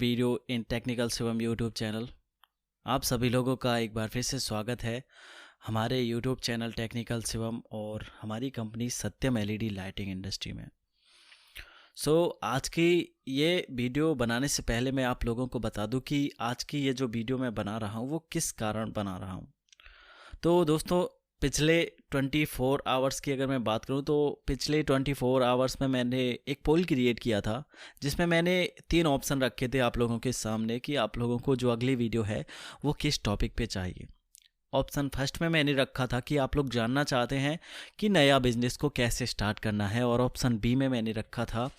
Video इन technical Shivam YouTube channel. आप सभी लोगों का एक बार फिर से स्वागत है हमारे यूट्यूब चैनल टेक्निकल शिवम और हमारी कंपनी सत्यम एलईडी लाइटिंग इंडस्ट्री में। आज की ये वीडियो बनाने से पहले मैं आप लोगों को बता दूं कि आज की ये जो वीडियो मैं बना रहा हूँ वो किस कारण बना रहा हूँ। तो दोस्तों, पिछले 24 आवर्स की अगर मैं बात करूं तो पिछले 24 आवर्स में मैंने एक पोल क्रिएट किया था जिसमें मैंने 3 ऑप्शन रखे थे आप लोगों के सामने कि आप लोगों को जो अगली वीडियो है वो किस टॉपिक पे चाहिए। ऑप्शन फर्स्ट में मैंने रखा था कि आप लोग जानना चाहते हैं कि नया बिजनेस को कैसे स्टार्ट करना है, और ऑप्शन बी में मैंने रखा था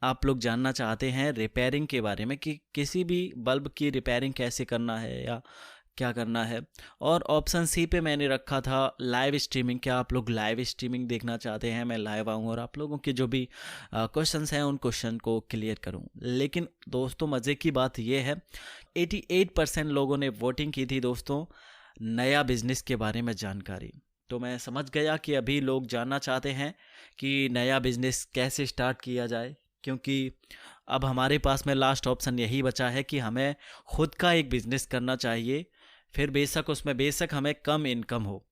आप लोग जानना चाहते हैं रिपेयरिंग के बारे में कि किसी भी बल्ब की रिपेयरिंग कैसे करना है या क्या करना है। और ऑप्शन सी पे मैंने रखा था लाइव स्ट्रीमिंग, क्या आप लोग लाइव स्ट्रीमिंग देखना चाहते हैं, मैं लाइव आऊँ और आप लोगों के जो भी क्वेश्चंस हैं उन क्वेश्चन को क्लियर करूं। लेकिन दोस्तों, मज़े की बात यह है 88% लोगों ने वोटिंग की थी दोस्तों नया बिजनेस के बारे में जानकारी। तो मैं समझ गया कि अभी लोग जानना चाहते हैं कि नया बिजनेस कैसे स्टार्ट किया जाए, क्योंकि अब हमारे पास में लास्ट ऑप्शन यही बचा है कि हमें खुद का एक बिज़नेस करना चाहिए, फिर बेशक उसमें हमें कम इनकम हो।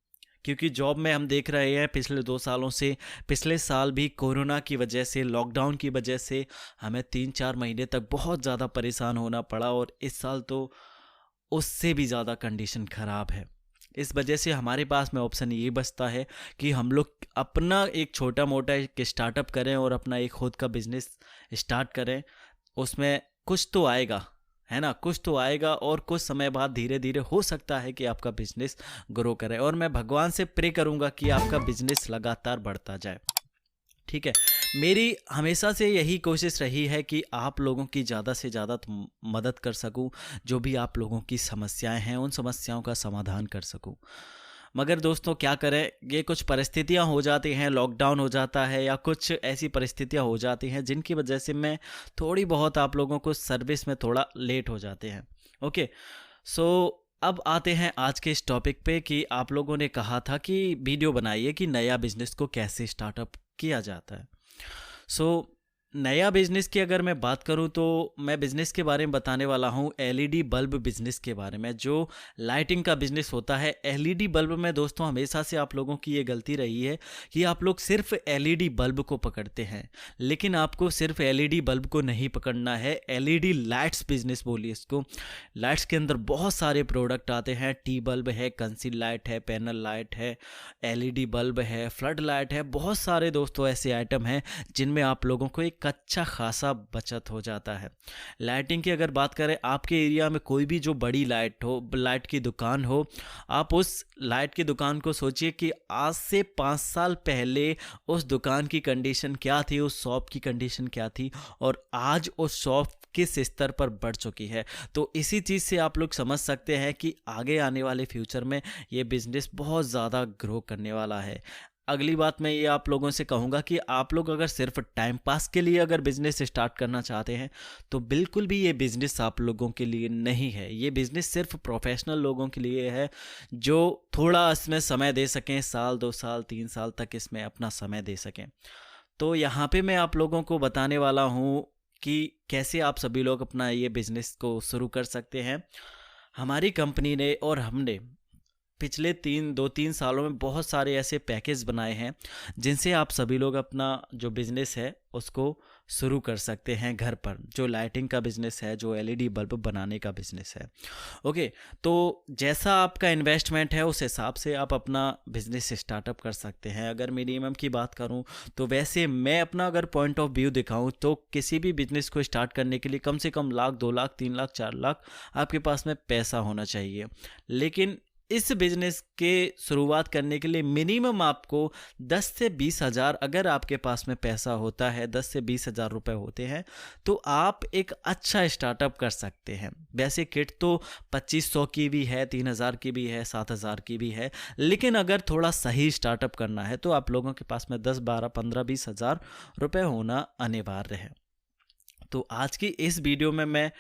क्योंकि जॉब में हम देख रहे हैं पिछले 2 सालों से, पिछले साल भी कोरोना की वजह से, लॉकडाउन की वजह से हमें 3-4 महीने तक बहुत ज़्यादा परेशान होना पड़ा, और इस साल तो उससे भी ज़्यादा कंडीशन ख़राब है। इस वजह से हमारे पास में ऑप्शन ये बचता है कि हम लोग अपना एक छोटा मोटा एक स्टार्टअप करें और अपना एक खुद का बिजनेस स्टार्ट करें। उसमें कुछ तो आएगा, है ना, कुछ तो आएगा, और कुछ समय बाद धीरे धीरे हो सकता है कि आपका बिजनेस ग्रो करे। और मैं भगवान से प्रे करूंगा कि आपका बिजनेस लगातार बढ़ता जाए। ठीक है, मेरी हमेशा से यही कोशिश रही है कि आप लोगों की ज़्यादा से ज़्यादा मदद कर सकूं, जो भी आप लोगों की समस्याएं हैं उन समस्याओं का समाधान कर सकूं। मगर दोस्तों क्या करें, ये कुछ परिस्थितियां हो जाती हैं, लॉकडाउन हो जाता है या कुछ ऐसी परिस्थितियां हो जाती हैं जिनकी वजह से मैं थोड़ी बहुत आप लोगों को सर्विस में थोड़ा लेट हो जाते हैं। ओके, अब आते हैं आज के इस टॉपिक पे कि आप लोगों ने कहा था कि वीडियो बनाइए कि नया बिजनेस को कैसे स्टार्टअप किया जाता है। नया बिजनेस की अगर मैं बात करूं तो मैं बिजनेस के बारे में बताने वाला हूं एलईडी बल्ब बिजनेस के बारे में, जो लाइटिंग का बिजनेस होता है। एलईडी बल्ब में दोस्तों हमेशा से आप लोगों की ये गलती रही है कि आप लोग सिर्फ एलईडी बल्ब को पकड़ते हैं, लेकिन आपको सिर्फ एलईडी बल्ब को नहीं पकड़ना है, एलईडी लाइट्स बिजनेस बोलिए इसको। लाइट्स के अंदर बहुत सारे प्रोडक्ट आते हैं, टी बल्ब है, कंसील लाइट है, पैनल लाइट है, एलईडी बल्ब है, फ्लड लाइट है, बहुत सारे दोस्तों ऐसे आइटम हैं जिनमें आप लोगों को एक अच्छा खासा बचत हो जाता है। लाइटिंग की अगर बात करें, आपके एरिया में कोई भी जो बड़ी लाइट हो, लाइट की दुकान हो, आप उस लाइट की दुकान को सोचिए कि आज से 5 साल पहले उस दुकान की कंडीशन क्या थी, उस शॉप की कंडीशन क्या थी, और आज उस शॉप किस स्तर पर बढ़ चुकी है। तो इसी चीज़ से आप लोग समझ सकते हैं कि आगे आने वाले फ्यूचर में ये बिजनेस बहुत ज़्यादा ग्रो करने वाला है। अगली बात मैं ये आप लोगों से कहूँगा कि आप लोग अगर सिर्फ टाइम पास के लिए अगर बिज़नेस स्टार्ट करना चाहते हैं तो बिल्कुल भी ये बिज़नेस आप लोगों के लिए नहीं है। ये बिज़नेस सिर्फ प्रोफेशनल लोगों के लिए है जो थोड़ा इसमें समय दे सकें, 1 साल 2 साल 3 साल तक इसमें अपना समय दे सकें। तो यहाँ पे मैं आप लोगों को बताने वाला हूँ कि कैसे आप सभी लोग अपना ये बिज़नेस को शुरू कर सकते हैं। हमारी कंपनी ने और हमने पिछले 2-3 सालों में बहुत सारे ऐसे पैकेज बनाए हैं जिनसे आप सभी लोग अपना जो बिज़नेस है उसको शुरू कर सकते हैं घर पर, जो लाइटिंग का बिज़नेस है, जो एलईडी बल्ब बनाने का बिज़नेस है। ओके, तो जैसा आपका इन्वेस्टमेंट है उस हिसाब से आप अपना बिज़नेस स्टार्टअप कर सकते हैं। अगर मिनिमम की बात करूं तो वैसे मैं अपना अगर पॉइंट ऑफ व्यू दिखाऊं तो किसी भी बिज़नेस को स्टार्ट करने के लिए कम से कम लाख, 2 लाख, 3 लाख, 4 लाख आपके पास में पैसा होना चाहिए। लेकिन इस बिज़नेस के शुरुआत करने के लिए मिनिमम आपको 10 से 20 हज़ार, अगर आपके पास में पैसा होता है, 10 से 20 हज़ार रुपये होते हैं तो आप एक अच्छा स्टार्टअप कर सकते हैं। वैसे किट तो 2500 की भी है, 3000 की भी है, 7000 की भी है, लेकिन अगर थोड़ा सही स्टार्टअप करना है तो आप लोगों के पास में 10, 12, 15, 20 हज़ार रुपये होना अनिवार्य है। तो आज की इस वीडियो में मैं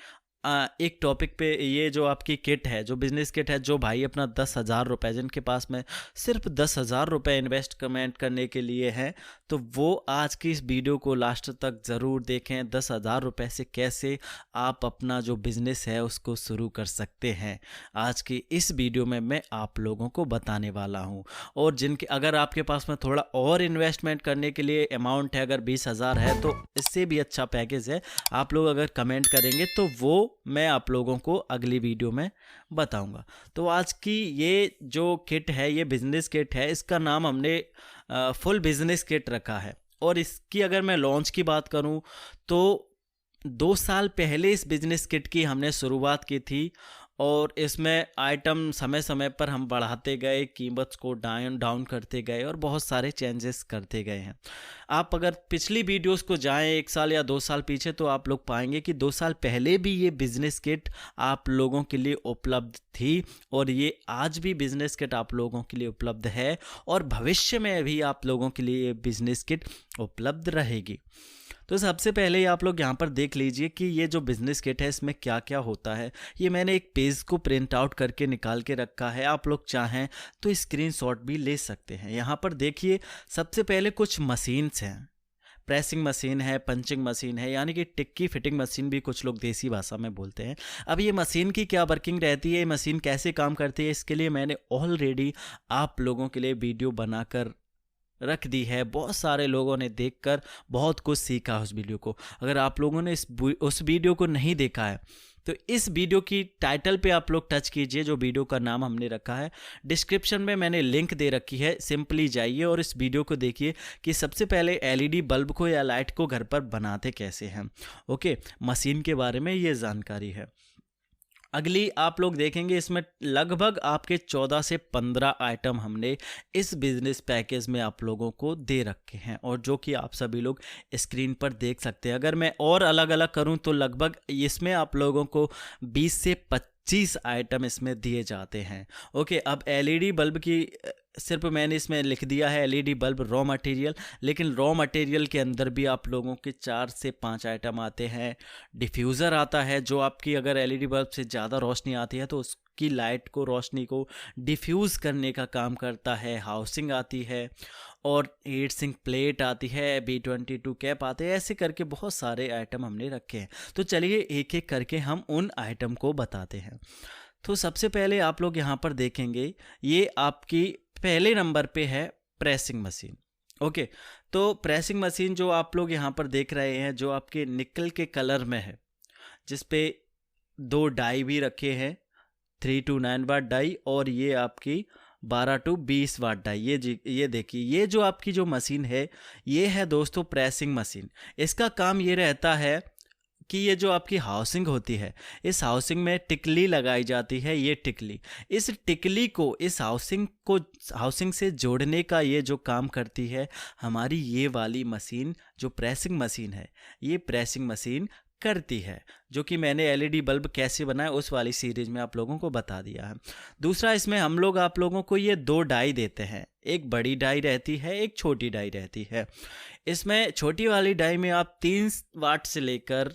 एक टॉपिक पे, ये जो आपकी किट है, जो बिज़नेस किट है, जो भाई अपना 10,000 रुपये, जिनके पास में सिर्फ 10,000 रुपये इन्वेस्टमेंट करने के लिए हैं, तो वो आज की इस वीडियो को लास्ट तक ज़रूर देखें। 10,000 रुपये से कैसे आप अपना जो बिज़नेस है उसको शुरू कर सकते हैं, आज की इस वीडियो में मैं आप लोगों को बताने वाला हूं। और जिनके अगर आपके पास में थोड़ा और इन्वेस्टमेंट करने के लिए अमाउंट है, अगर 20,000 है तो इससे भी अच्छा पैकेज है, आप लोग अगर कमेंट करेंगे तो वो मैं आप लोगों को अगली वीडियो में बताऊंगा। तो आज की ये जो किट है, ये बिजनेस किट है, इसका नाम हमने फुल बिजनेस किट रखा है। और इसकी अगर मैं लॉन्च की बात करूं तो 2 साल पहले इस बिजनेस किट की हमने शुरुआत की थी और इसमें आइटम समय समय पर हम बढ़ाते गए, कीमत को डाउन करते गए और बहुत सारे चेंजेस करते गए हैं। आप अगर पिछली वीडियोस को जाएं 1 साल या 2 साल पीछे तो आप लोग पाएंगे कि 2 साल पहले भी ये बिज़नेस किट आप लोगों के लिए उपलब्ध थी और ये आज भी बिज़नेस किट आप लोगों के लिए उपलब्ध है और भविष्य में भी आप लोगों के लिए ये बिज़नेस किट उपलब्ध रहेगी। तो सबसे पहले आप लोग यहाँ पर देख लीजिए कि ये जो बिज़नेस किट है इसमें क्या क्या होता है। ये मैंने एक पेज को प्रिंट आउट करके निकाल के रखा है, आप लोग चाहें तो स्क्रीनशॉट भी ले सकते हैं। यहाँ पर देखिए सबसे पहले कुछ मशीन्स हैं, प्रेसिंग मशीन है, पंचिंग मशीन है, यानी कि टिक्की फिटिंग मशीन भी कुछ लोग देसी भाषा में बोलते हैं। अब ये मशीन की क्या वर्किंग रहती है, ये मशीन कैसे काम करती है, इसके लिए मैंने ऑलरेडी आप लोगों के लिए वीडियो बनाकर रख दी है। बहुत सारे लोगों ने देखकर बहुत कुछ सीखा उस वीडियो को। अगर आप लोगों ने उस वीडियो को नहीं देखा है तो इस वीडियो की टाइटल पे आप लोग टच कीजिए, जो वीडियो का नाम हमने रखा है। डिस्क्रिप्शन में मैंने लिंक दे रखी है, सिंपली जाइए और इस वीडियो को देखिए कि सबसे पहले एलईडी बल्ब को या लाइट को घर पर बनाते कैसे हैं। ओके, मशीन के बारे में ये जानकारी है। अगली आप लोग देखेंगे इसमें लगभग आपके 14 से 15 आइटम हमने इस बिज़नेस पैकेज में आप लोगों को दे रखे हैं और जो कि आप सभी लोग स्क्रीन पर देख सकते हैं। अगर मैं और अलग अलग करूं तो लगभग इसमें आप लोगों को 20 से 25 आइटम इसमें दिए जाते हैं। ओके, अब एलईडी बल्ब की सिर्फ मैंने इसमें लिख दिया है एलईडी बल्ब रॉ मटेरियल, लेकिन रॉ मटेरियल के अंदर भी आप लोगों के 4 से 5 आइटम आते हैं। डिफ्यूज़र आता है, जो आपकी अगर एलईडी बल्ब से ज़्यादा रोशनी आती है तो उसकी लाइट को, रोशनी को डिफ्यूज़ करने का काम करता है। हाउसिंग आती है और हीट सिंक प्लेट आती है, B22 कैप आते हैं। ऐसे करके बहुत सारे आइटम हमने रखे हैं। तो चलिए एक एक करके हम उन आइटम को बताते हैं। तो सबसे पहले आप लोग यहाँ पर देखेंगे, ये आपकी पहले नंबर पे है प्रेसिंग मशीन। ओके, तो प्रेसिंग मशीन जो आप लोग यहाँ पर देख रहे हैं, जो आपके निकल के कलर में है, जिस पे 2 डाई भी रखे हैं, 3 to 9 वाट डाई और ये आपकी 12 to 20 वाट डाई। ये देखिए, ये जो आपकी जो मशीन है ये है दोस्तों प्रेसिंग मशीन। इसका काम ये रहता है कि ये जो आपकी हाउसिंग होती है, इस हाउसिंग में टिकली लगाई जाती है। ये टिकली, इस टिकली को इस हाउसिंग से जोड़ने का ये जो काम करती है हमारी ये वाली मशीन, जो प्रेसिंग मशीन है, ये प्रेसिंग मशीन करती है, जो कि मैंने एलईडी बल्ब कैसे बनाए उस वाली सीरीज में आप लोगों को बता दिया है। दूसरा, इसमें हम लोग आप लोगों को ये 2 डाई देते हैं, एक बड़ी डाई रहती है, एक छोटी डाई रहती है। इसमें छोटी वाली डाई में आप 3 वाट से लेकर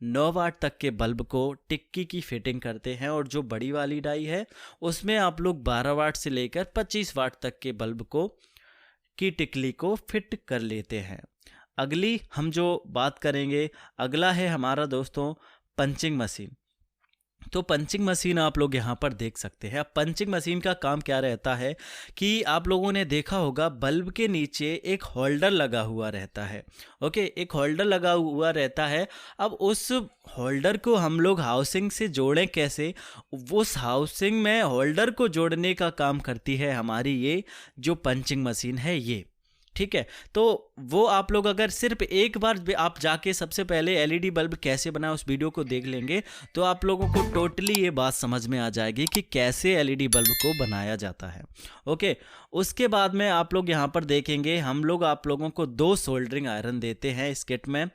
9 वाट तक के बल्ब को टिक्की की फिटिंग करते हैं और जो बड़ी वाली डाई है उसमें आप लोग 12 वाट से लेकर 25 वाट तक के बल्ब को की टिकली को फिट कर लेते हैं। अगली हम जो बात करेंगे, अगला है हमारा दोस्तों पंचिंग मशीन। तो पंचिंग मशीन आप लोग यहाँ पर देख सकते हैं। अब पंचिंग मशीन का काम क्या रहता है कि आप लोगों ने देखा होगा बल्ब के नीचे एक होल्डर लगा हुआ रहता है। ओके, एक होल्डर लगा हुआ रहता है। अब उस होल्डर को हम लोग हाउसिंग से जोड़ें कैसे, उस हाउसिंग में होल्डर को जोड़ने का काम करती है हमारी ये जो पंचिंग मशीन है ये। ठीक है, तो वो आप लोग अगर सिर्फ एक बार आप जाके सबसे पहले एलईडी बल्ब कैसे बनाए उस वीडियो को देख लेंगे तो आप लोगों को टोटली ये बात समझ में आ जाएगी कि कैसे एलईडी बल्ब को बनाया जाता है। ओके, उसके बाद में आप लोग यहाँ पर देखेंगे हम लोग आप लोगों को 2 सोल्डरिंग आयरन देते हैं इस किट में।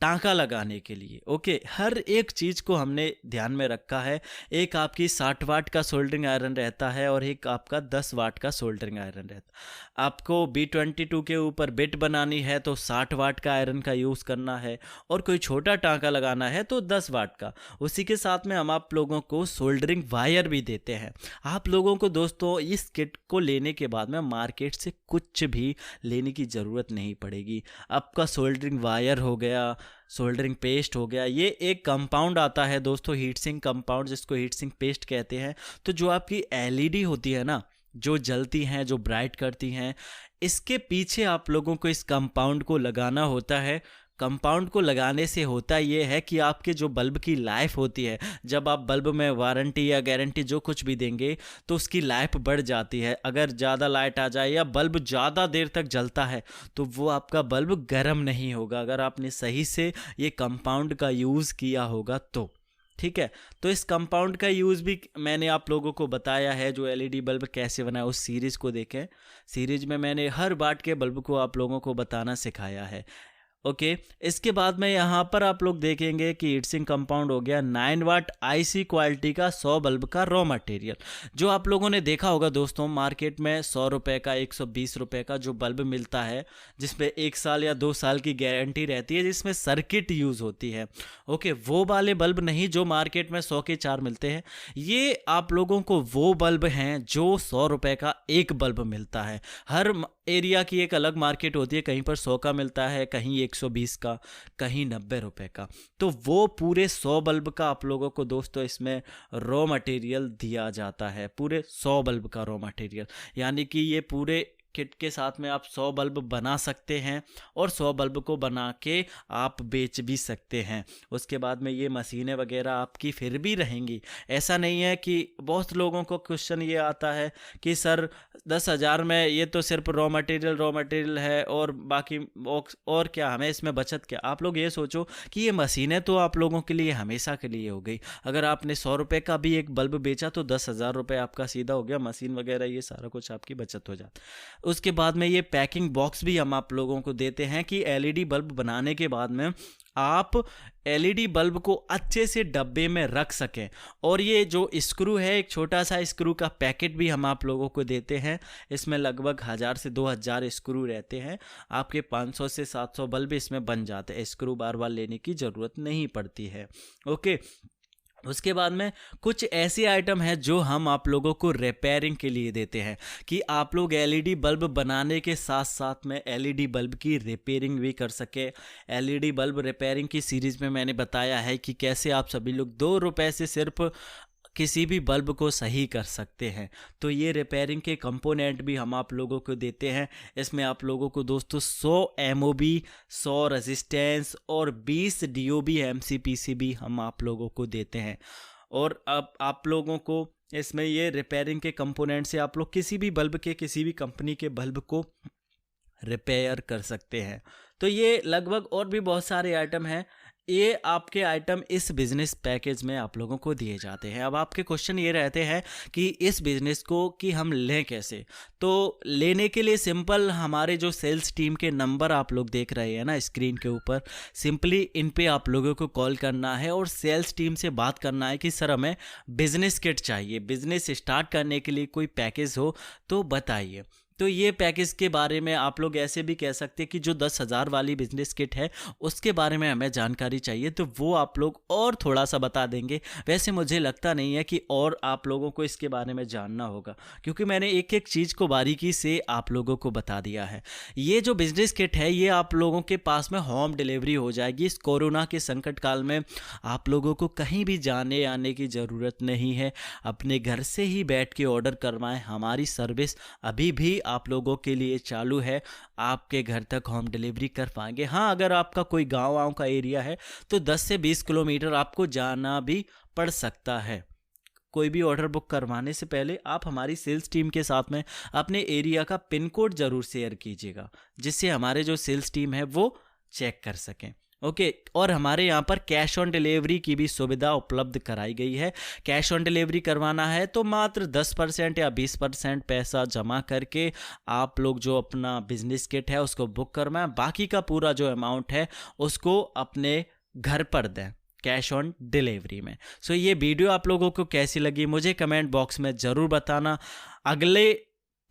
टांका लगाने के लिए। ओके, हर एक चीज़ को हमने ध्यान में रखा है। एक आपकी 60 वाट का सोल्डरिंग आयरन रहता है और एक आपका 10 वाट का सोल्डरिंग आयरन रहता है। आपको B22 के ऊपर बिट बनानी है तो 60 वाट का आयरन का यूज़ करना है, और कोई छोटा टांका लगाना है तो 10 वाट का। उसी के साथ में हम आप लोगों को सोल्डरिंग वायर भी देते हैं। आप लोगों को दोस्तों इस किट को लेने के बाद में मार्केट से कुछ भी लेने की ज़रूरत नहीं पड़ेगी। आपका सोल्डरिंग वायर हो गया, सोल्डरिंग पेस्ट हो गया, ये एक कंपाउंड आता है दोस्तों, हीट सिंक कंपाउंड, जिसको हीट सिंक पेस्ट कहते हैं। तो जो आपकी एलईडी होती है ना, जो जलती हैं, जो ब्राइट करती हैं, इसके पीछे आप लोगों को इस कंपाउंड को लगाना होता है। कंपाउंड को लगाने से होता ये है कि आपके जो बल्ब की लाइफ होती है, जब आप बल्ब में वारंटी या गारंटी जो कुछ भी देंगे तो उसकी लाइफ बढ़ जाती है। अगर ज़्यादा लाइट आ जाए या बल्ब ज़्यादा देर तक जलता है तो वो आपका बल्ब गर्म नहीं होगा, अगर आपने सही से ये कंपाउंड का यूज़ किया होगा तो। ठीक है, तो इस कंपाउंड का यूज़ भी मैंने आप लोगों को बताया है। जो एलईडी बल्ब कैसे बनाए उस सीरीज़ को देखें। सीरीज में मैंने हर वाट के बल्ब को आप लोगों को बताना सिखाया है। ओके, इसके बाद में यहाँ पर आप लोग देखेंगे कि हीट सिंक कंपाउंड हो गया 9 वाट IC क्वालिटी का 100 बल्ब का रॉ मटेरियल। जो आप लोगों ने देखा होगा दोस्तों, मार्केट में 100 रुपये का, 120 रुपये का जो बल्ब मिलता है, जिसमें 1 साल या 2 साल की गारंटी रहती है, जिसमें सर्किट यूज़ होती है। ओके, वो वाले बल्ब नहीं जो मार्केट में 100 के 4 मिलते हैं। ये आप लोगों को वो बल्ब हैं जो 100 रुपये का एक बल्ब मिलता है। हर एरिया की एक अलग मार्केट होती है, कहीं पर 100 का मिलता है, कहीं 120 का, कहीं 90 रुपये का। तो वो पूरे 100 बल्ब का आप लोगों को दोस्तों इसमें रॉ मटेरियल दिया जाता है, पूरे 100 बल्ब का रॉ मटेरियल। यानी कि ये पूरे किट के साथ में आप 100 बल्ब बना सकते हैं और 100 बल्ब को बना के आप बेच भी सकते हैं। उसके बाद में ये मशीनें वगैरह आपकी फिर भी रहेंगी। ऐसा नहीं है कि बहुत लोगों को क्वेश्चन ये आता है कि सर 10,000 में ये तो सिर्फ रॉ मटेरियल है और बाकी और क्या, हमें इसमें बचत क्या। आप लोग ये सोचो कि ये मशीनें तो आप लोगों के लिए हमेशा के लिए हो गई। अगर आपने 100 रुपये का भी एक बल्ब बेचा तो 10,000 रुपये आपका सीधा हो गया, मशीन वगैरह ये सारा कुछ आपकी बचत हो जाती। उसके बाद में ये पैकिंग बॉक्स भी हम आप लोगों को देते हैं कि एलईडी बल्ब बनाने के बाद में आप एलईडी बल्ब को अच्छे से डब्बे में रख सकें। और ये जो स्क्रू है, एक छोटा सा स्क्रू का पैकेट भी हम आप लोगों को देते हैं। इसमें लगभग 1000 से 2000 स्क्रू रहते हैं। आपके 500 से 700 बल्ब इसमें बन जाते हैं, स्क्रू बार बार लेने की ज़रूरत नहीं पड़ती है। ओके, उसके बाद में कुछ ऐसे आइटम हैं जो हम आप लोगों को रिपेयरिंग के लिए देते हैं कि आप लोग एलईडी बल्ब बनाने के साथ साथ में एलईडी बल्ब की रिपेयरिंग भी कर सके। एलईडी बल्ब रिपेयरिंग की सीरीज़ में मैंने बताया है कि कैसे आप सभी लोग 2 रुपये से सिर्फ किसी भी बल्ब को सही कर सकते हैं। तो ये रिपेयरिंग के कंपोनेंट भी हम आप लोगों को देते हैं। इसमें आप लोगों को दोस्तों 100 MOB, 100 रेजिस्टेंस और 20 DOB MCPCB हम आप लोगों को देते हैं। और अब आप लोगों को इसमें ये रिपेयरिंग के कंपोनेंट से आप लोग किसी भी बल्ब के, किसी भी कंपनी के बल्ब को रिपेयर कर सकते हैं। तो ये लगभग और भी बहुत सारे आइटम हैं। ये आपके आइटम इस बिज़नेस पैकेज में आप लोगों को दिए जाते हैं। अब आपके क्वेश्चन ये रहते हैं कि इस बिज़नेस को कि हम लें कैसे। तो लेने के लिए सिंपल हमारे जो सेल्स टीम के नंबर आप लोग देख रहे हैं ना स्क्रीन के ऊपर, सिंपली इन पे आप लोगों को कॉल करना है और सेल्स टीम से बात करना है कि सर हमें बिज़नेस किट चाहिए, बिज़नेस स्टार्ट करने के लिए कोई पैकेज हो तो बताइए। तो ये पैकेज के बारे में आप लोग ऐसे भी कह सकते हैं कि जो 10,000 वाली बिजनेस किट है उसके बारे में हमें जानकारी चाहिए, तो वो आप लोग और थोड़ा सा बता देंगे। वैसे मुझे लगता नहीं है कि और आप लोगों को इसके बारे में जानना होगा, क्योंकि मैंने एक एक चीज़ को बारीकी से आप लोगों को बता दिया है। ये जो बिजनेस किट है ये आप लोगों के पास में होम डिलीवरी हो जाएगी। इस कोरोना के संकट काल में आप लोगों को कहीं भी जाने आने की ज़रूरत नहीं है, अपने घर से ही बैठ के ऑर्डर करवाएं। हमारी सर्विस अभी भी आप लोगों के लिए चालू है, आपके घर तक होम डिलीवरी कर पाएंगे। हाँ, अगर आपका कोई गांव का एरिया है तो 10 से 20 किलोमीटर आपको जाना भी पड़ सकता है। कोई भी ऑर्डर बुक करवाने से पहले आप हमारी सेल्स टीम के साथ में अपने एरिया का पिन कोड ज़रूर शेयर कीजिएगा, जिससे हमारे जो सेल्स टीम है वो चेक कर सकें। ओके। और हमारे यहाँ पर कैश ऑन डिलीवरी की भी सुविधा उपलब्ध कराई गई है। कैश ऑन डिलीवरी करवाना है तो मात्र 10% या 20% पैसा जमा करके आप लोग जो अपना बिजनेस किट है उसको बुक करवाएं, बाकी का पूरा जो अमाउंट है उसको अपने घर पर दें कैश ऑन डिलीवरी में। सो ये वीडियो आप लोगों को कैसी लगी मुझे कमेंट बॉक्स में ज़रूर बताना। अगले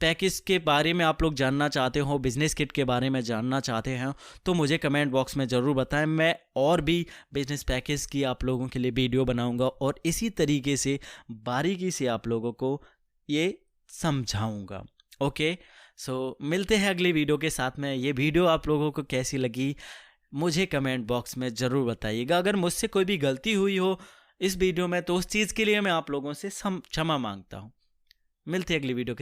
पैकेज के बारे में आप लोग जानना चाहते हो, बिजनेस किट के बारे में जानना चाहते हैं तो मुझे कमेंट बॉक्स में ज़रूर बताएं। मैं और भी बिजनेस पैकेज की आप लोगों के लिए वीडियो बनाऊंगा और इसी तरीके से बारीकी से आप लोगों को ये समझाऊंगा। ओके, सो मिलते हैं अगली वीडियो के साथ में। ये वीडियो आप लोगों को कैसी लगी मुझे कमेंट बॉक्स में ज़रूर बताइएगा। अगर मुझसे कोई भी गलती हुई हो इस वीडियो में तो उस चीज़ के लिए मैं आप लोगों से क्षमा मांगता हूँ। मिलते हैं अगली वीडियो के